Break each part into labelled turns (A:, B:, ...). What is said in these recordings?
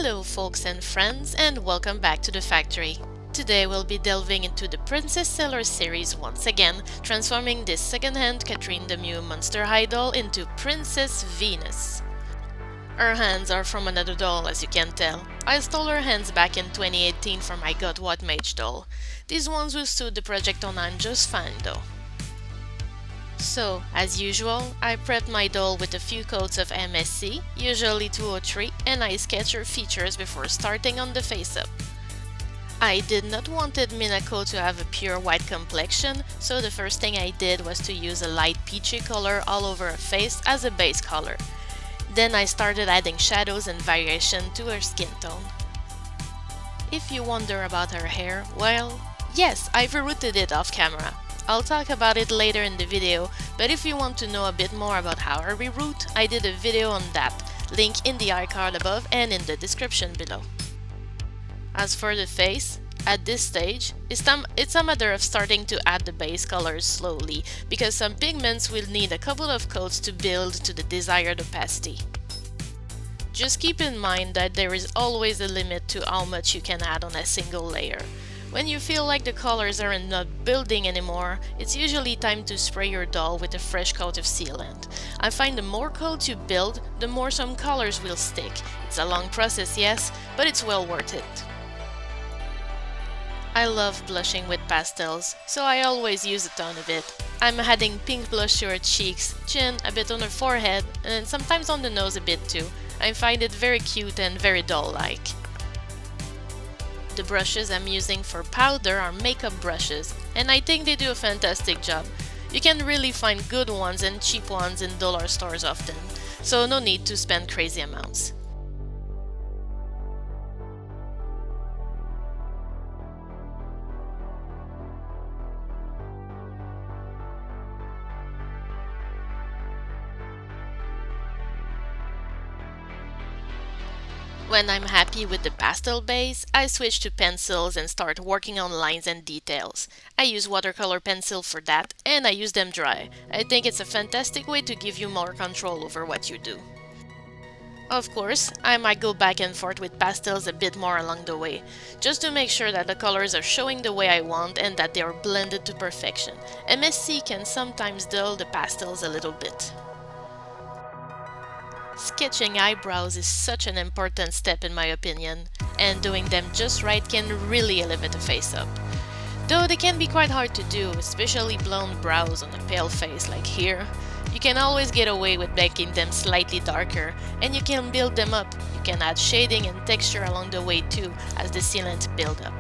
A: Hello folks and friends, and welcome back to the factory. Today we'll be delving into the Princess Seller series once again, transforming this second-hand Catrine DeMew monster high doll into Princess Venus. Her hands are from another doll, as you can tell. I stole her hands back in 2018 from my Got What Mage doll. These ones will suit the project online just fine though. So, as usual, I prepped my doll with a few coats of MSC, usually 2 or 3, and I sketched her features before starting on the face-up. I did not want Minako to have a pure white complexion, so the first thing I did was to use a light peachy color all over her face as a base color. Then I started adding shadows and variation to her skin tone. If you wonder about her hair, well, yes, I've rooted it off camera. I'll talk about it later in the video, but if you want to know a bit more about how I reroot, I did a video on that, link in the iCard above and in the description below. As for the face, at this stage, it's a matter of starting to add the base colors slowly, because some pigments will need a couple of coats to build to the desired opacity. Just keep in mind that there is always a limit to how much you can add on a single layer. When you feel like the colors are not building anymore, it's usually time to spray your doll with a fresh coat of sealant. I find the more coats you build, the more some colors will stick. It's a long process, yes, but it's well worth it. I love blushing with pastels, so I always use a ton of it. I'm adding pink blush to her cheeks, chin, a bit on her forehead, and sometimes on the nose a bit too. I find it very cute and very doll-like. The brushes I'm using for powder are makeup brushes, and I think they do a fantastic job. You can really find good ones and cheap ones in dollar stores often, so no need to spend crazy amounts. When I'm happy with the pastel base, I switch to pencils and start working on lines and details. I use watercolor pencil for that, and I use them dry. I think it's a fantastic way to give you more control over what you do. Of course, I might go back and forth with pastels a bit more along the way, just to make sure that the colors are showing the way I want and that they are blended to perfection. MSC can sometimes dull the pastels a little bit. Sketching eyebrows is such an important step in my opinion, and doing them just right can really elevate a face-up. Though they can be quite hard to do, especially blonde brows on a pale face like here, you can always get away with making them slightly darker, and you can build them up. You can add shading and texture along the way too, as the sealant build up.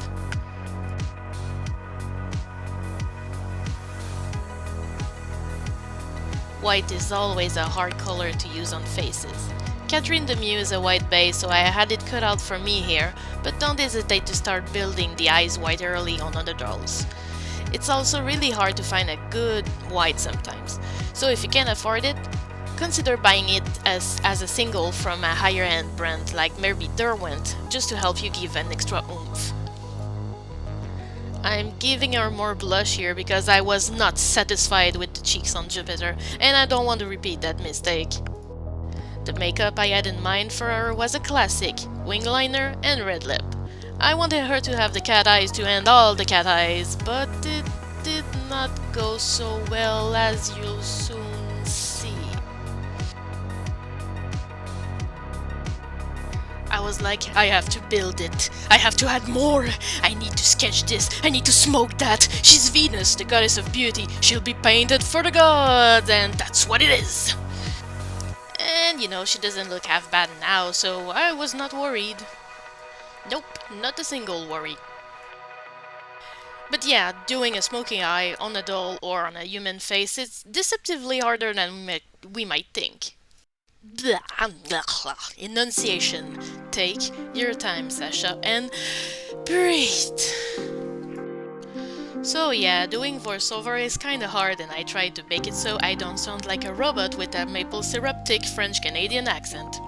A: White is always a hard color to use on faces. Catrine DeMew is a white base, so I had it cut out for me here, but don't hesitate to start building the eyes white early on other dolls. It's also really hard to find a good white sometimes, so if you can afford it, consider buying it as a single from a higher end brand like maybe Derwent, just to help you give an extra oomph. I'm giving her more blush here because I was not satisfied with the cheeks on Jupiter, and I don't want to repeat that mistake. The makeup I had in mind for her was a classic, wing liner and red lip. I wanted her to have the cat eyes to end all the cat eyes, but it did not go so well, as you'll soon see. I was like, I have to build it. I have to add more. I need to sketch this. I need to smoke that. She's Venus, the goddess of beauty. She'll be painted for the gods, and that's what it is. And you know, she doesn't look half bad now, so I was not worried. Nope, not a single worry. But yeah, doing a smoky eye on a doll or on a human face is deceptively harder than we might think. Enunciation. Take your time, Sasha, and breathe. So yeah, doing voiceover is kinda hard, and I tried to make it so I don't sound like a robot with a maple syrup thick French-Canadian accent.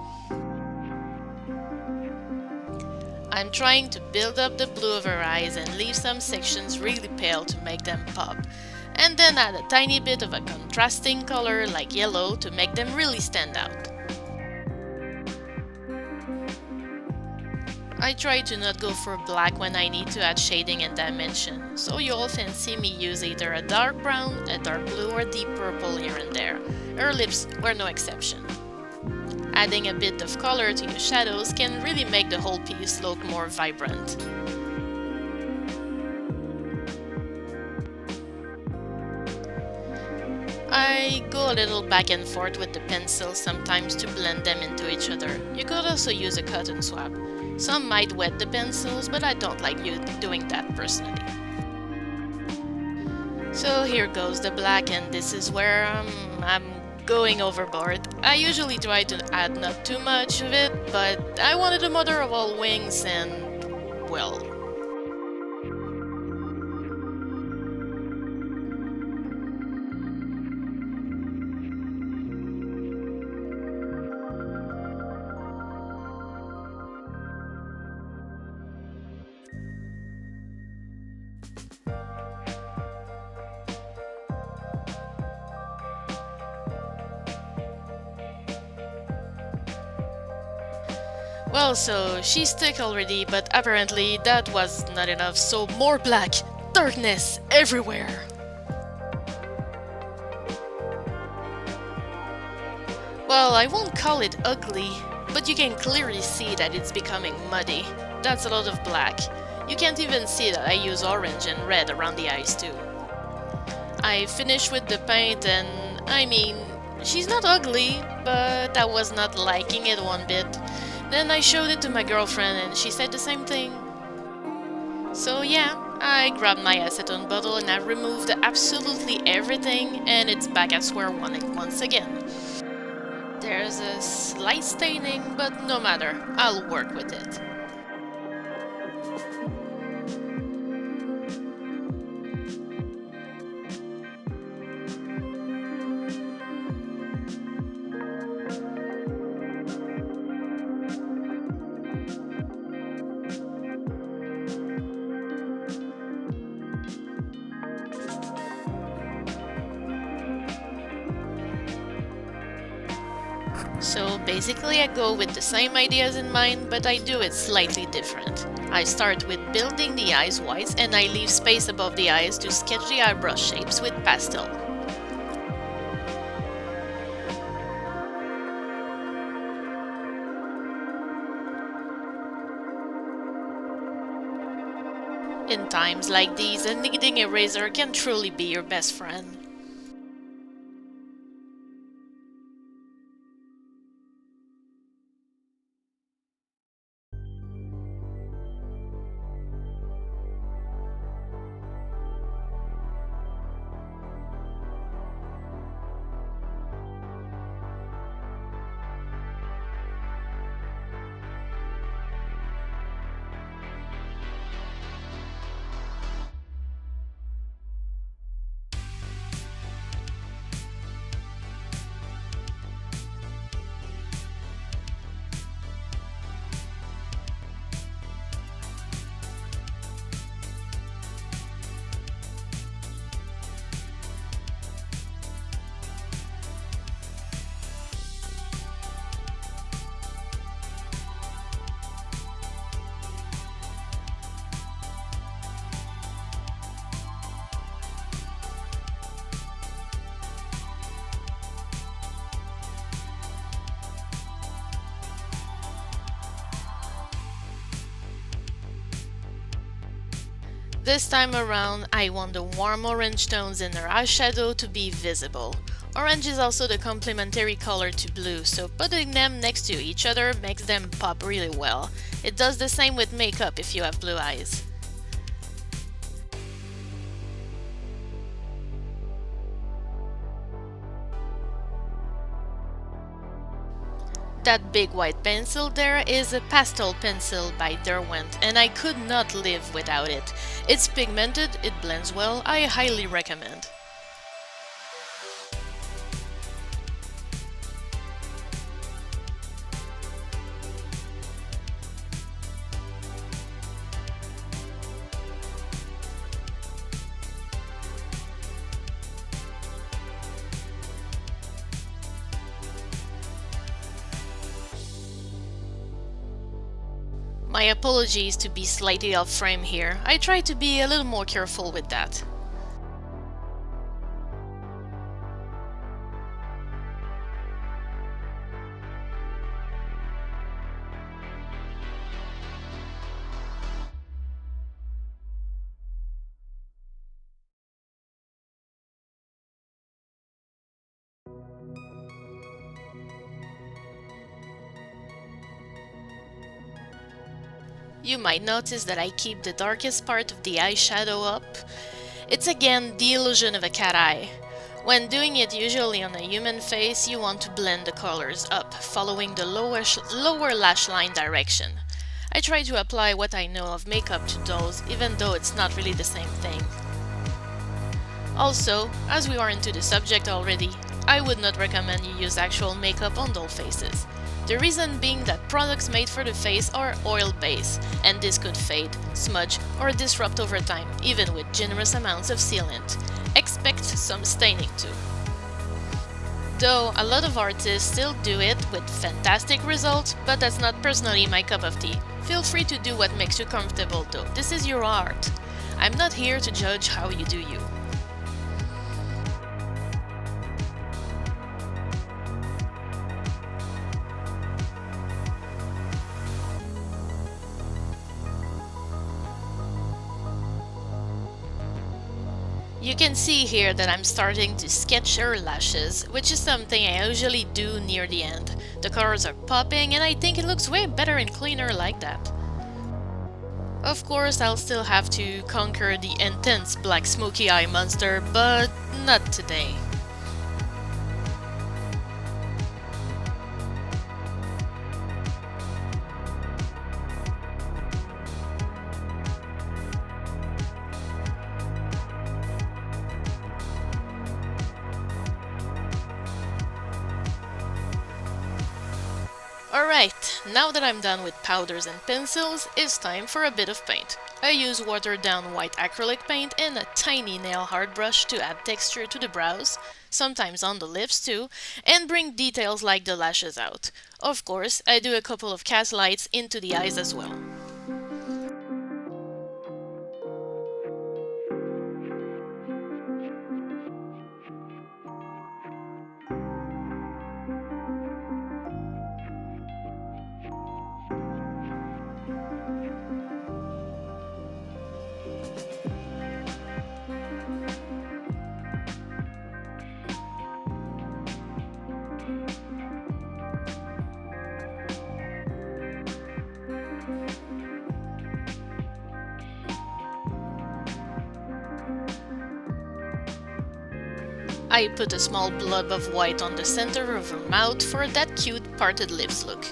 A: I'm trying to build up the blue of her eyes and leave some sections really pale to make them pop, and then add a tiny bit of a contrasting color like yellow to make them really stand out. I try to not go for black when I need to add shading and dimension, so you often see me use either a dark brown, a dark blue or deep purple here and there. Her lips were no exception. Adding a bit of color to your shadows can really make the whole piece look more vibrant. I go a little back and forth with the pencil sometimes to blend them into each other. You could also use a cotton swab. Some might wet the pencils, but I don't like doing that personally. So here goes the black, and this is where I'm going overboard. I usually try to add not too much of it, but I wanted a mother of all wings and, well... Well, so she's stuck already, but apparently that was not enough, so more black, darkness everywhere. Well, I won't call it ugly, but you can clearly see that it's becoming muddy. That's a lot of black. You can't even see that I use orange and red around the eyes too. I finished with the paint and, I mean, she's not ugly, but I was not liking it one bit. Then I showed it to my girlfriend and she said the same thing. So yeah, I grabbed my acetone bottle and I removed absolutely everything and it's back at square one once again. There's a slight staining, but no matter, I'll work with it. So basically I go with the same ideas in mind, but I do it slightly different. I start with building the eyes white and I leave space above the eyes to sketch the eyebrow shapes with pastel. In times like these, a kneading eraser can truly be your best friend. This time around, I want the warm orange tones in her eyeshadow to be visible. Orange is also the complementary color to blue, so putting them next to each other makes them pop really well. It does the same with makeup if you have blue eyes. That big white pencil there is a pastel pencil by Derwent, and I could not live without it. It's pigmented, it blends well, I highly recommend. My apologies to be slightly off frame here. I try to be a little more careful with that. You might notice that I keep the darkest part of the eyeshadow up. It's again the illusion of a cat eye. When doing it usually on a human face, you want to blend the colors up, following the lower lash line direction. I try to apply what I know of makeup to those, even though it's not really the same thing. Also, as we are into the subject already, I would not recommend you use actual makeup on doll faces. The reason being that products made for the face are oil-based, and this could fade, smudge, or disrupt over time, even with generous amounts of sealant. Expect some staining too. Though a lot of artists still do it with fantastic results, but that's not personally my cup of tea. Feel free to do what makes you comfortable though, this is your art. I'm not here to judge how you do you. You can see here that I'm starting to sketch her lashes, which is something I usually do near the end. The colors are popping and I think it looks way better and cleaner like that. Of course, I'll still have to conquer the intense black smoky eye monster, but not today. Alright, now that I'm done with powders and pencils, it's time for a bit of paint. I use watered down white acrylic paint and a tiny nail hard brush to add texture to the brows, sometimes on the lips too, and bring details like the lashes out. Of course, I do a couple of cast lights into the eyes as well. I put a small blob of white on the center of her mouth for that cute parted lips look.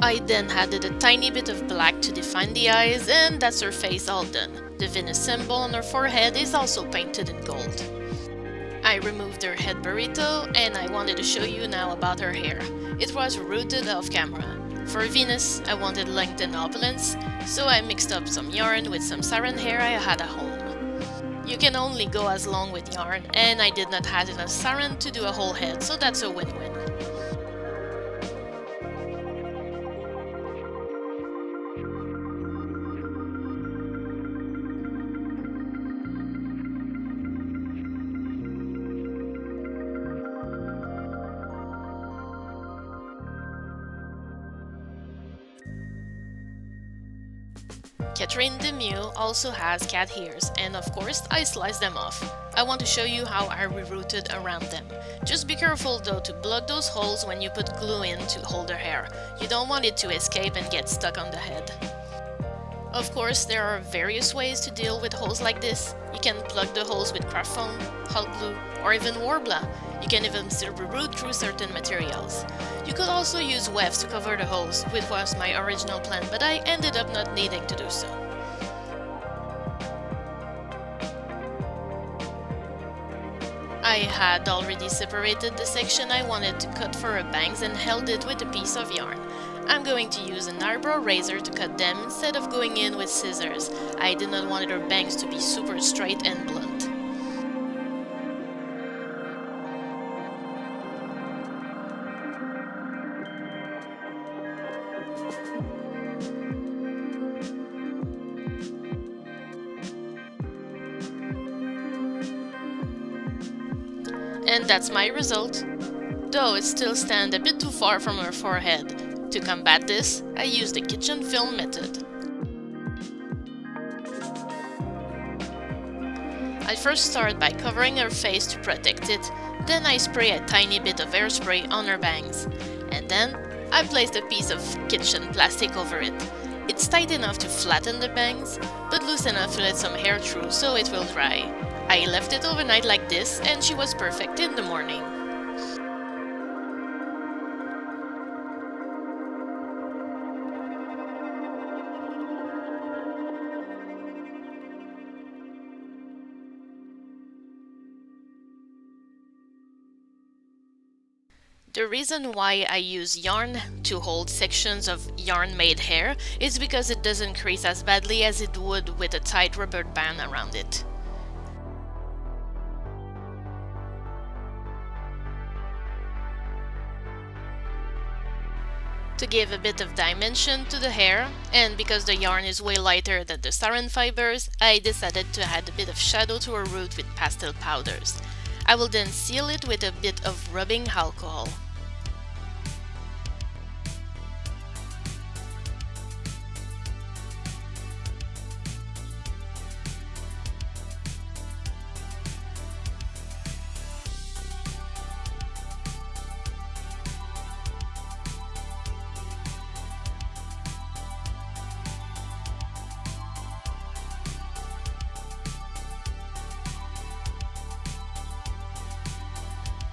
A: I then added a tiny bit of black to define the eyes, and that's her face all done. The Venus symbol on her forehead is also painted in gold. I removed her head burrito, and I wanted to show you now about her hair. It was rooted off camera. For Venus, I wanted length and opulence, so I mixed up some yarn with some Saran hair I had at home. You can only go as long with yarn, and I did not have enough Saran to do a whole head, so that's a win-win. Catrine DeMew also has cat ears, and of course I sliced them off. I want to show you how I rerouted around them. Just be careful though to plug those holes when you put glue in to hold her hair. You don't want it to escape and get stuck on the head. Of course, there are various ways to deal with holes like this. You can plug the holes with craft foam, hot glue, or even Warbler. You can even still reroute through certain materials. You could also use wefts to cover the holes, which was my original plan, but I ended up not needing to do so. I had already separated the section I wanted to cut for her bangs and held it with a piece of yarn. I'm going to use an eyebrow razor to cut them instead of going in with scissors. I did not want her bangs to be super straight and blunt. And that's my result. Though it still stands a bit too far from her forehead. To combat this, I used the kitchen film method. I first start by covering her face to protect it, then I spray a tiny bit of hairspray on her bangs, and then I placed a piece of kitchen plastic over it. It's tight enough to flatten the bangs, but loose enough to let some hair through so it will dry. I left it overnight like this, and she was perfect in the morning. The reason why I use yarn to hold sections of yarn-made hair is because it doesn't crease as badly as it would with a tight rubber band around it. To give a bit of dimension to the hair, and because the yarn is way lighter than the Saran fibers, I decided to add a bit of shadow to her root with pastel powders. I will then seal it with a bit of rubbing alcohol.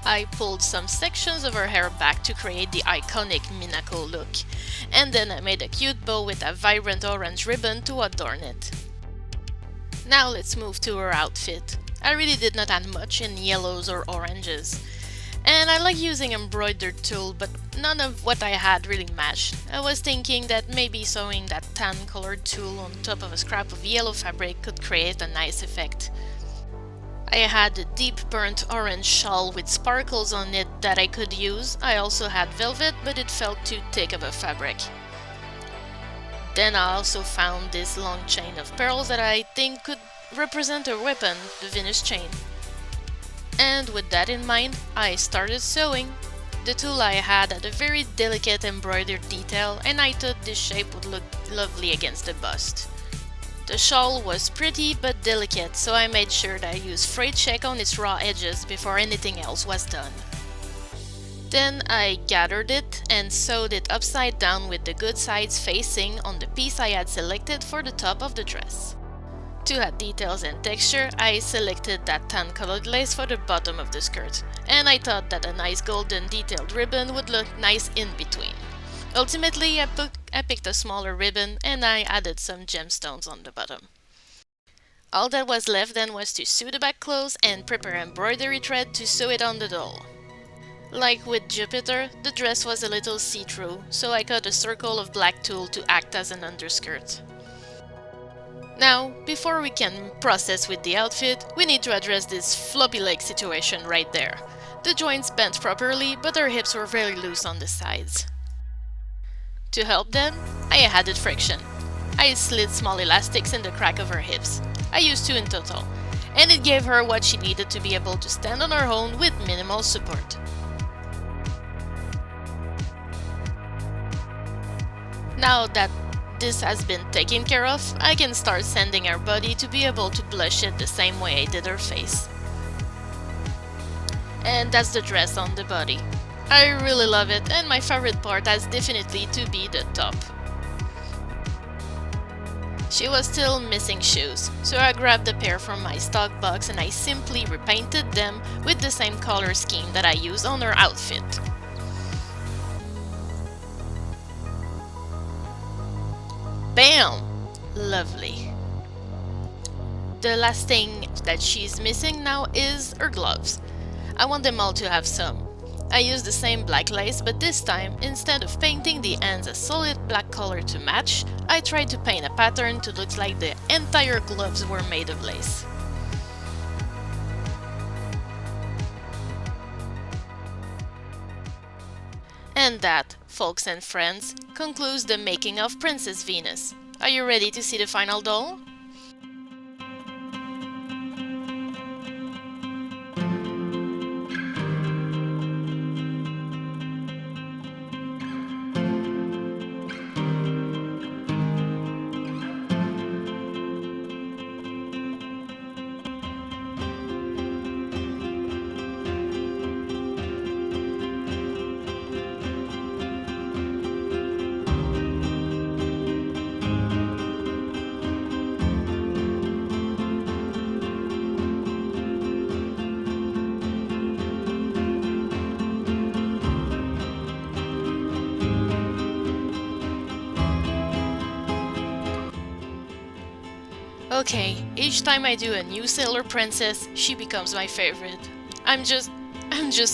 A: I pulled some sections of her hair back to create the iconic Minako look, and then I made a cute bow with a vibrant orange ribbon to adorn it. Now let's move to her outfit. I really did not add much in yellows or oranges. And I like using embroidered tulle, but none of what I had really matched. I was thinking that maybe sewing that tan colored tulle on top of a scrap of yellow fabric could create a nice effect. I had a deep burnt orange shawl with sparkles on it that I could use. I also had velvet, but it felt too thick of a fabric. Then I also found this long chain of pearls that I think could represent a weapon, the Venus chain. And with that in mind, I started sewing. The tulle I had a very delicate embroidered detail, and I thought this shape would look lovely against the bust. The shawl was pretty but delicate, so I made sure that I used fray check on its raw edges before anything else was done. Then I gathered it and sewed it upside down with the good sides facing on the piece I had selected for the top of the dress. To add details and texture, I selected that tan colored lace for the bottom of the skirt, and I thought that a nice golden detailed ribbon would look nice in between. Ultimately, I picked a smaller ribbon and I added some gemstones on the bottom. All that was left then was to sew the back close and prepare embroidery thread to sew it on the doll. Like with Jupiter, the dress was a little see-through, so I cut a circle of black tulle to act as an underskirt. Now, before we can process with the outfit, we need to address this floppy leg situation right there. The joints bent properly, but her hips were very loose on the sides. To help them, I added friction. I slid small elastics in the crack of her hips. I used 2 in total, and it gave her what she needed to be able to stand on her own with minimal support. Now that this has been taken care of, I can start sanding her body to be able to blush it the same way I did her face. And that's the dress on the body. I really love it, and my favorite part has definitely to be the top. She was still missing shoes, so I grabbed a pair from my stock box and I simply repainted them with the same color scheme that I used on her outfit. Bam! Lovely. The last thing that she's missing now is her gloves. I want them all to have some. I used the same black lace, but this time, instead of painting the ends a solid black color to match, I tried to paint a pattern to look like the entire gloves were made of lace. And that, folks and friends, concludes the making of Princess Venus. Are you ready to see the final doll? Okay, each time I do a new Sailor Princess, she becomes my favorite. I'm just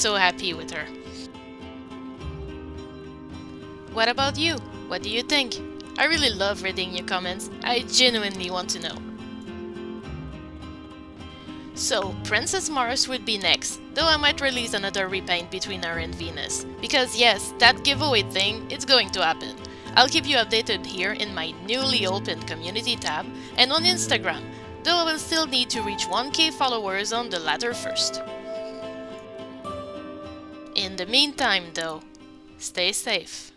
A: so happy with her. What about you? What do you think? I really love reading your comments. I genuinely want to know. So, Princess Mars would be next, though I might release another repaint between her and Venus. Because yes, that giveaway thing, it's going to happen. I'll keep you updated here in my newly opened community tab and on Instagram, though I will still need to reach 1K followers on the latter first. In the meantime though, stay safe.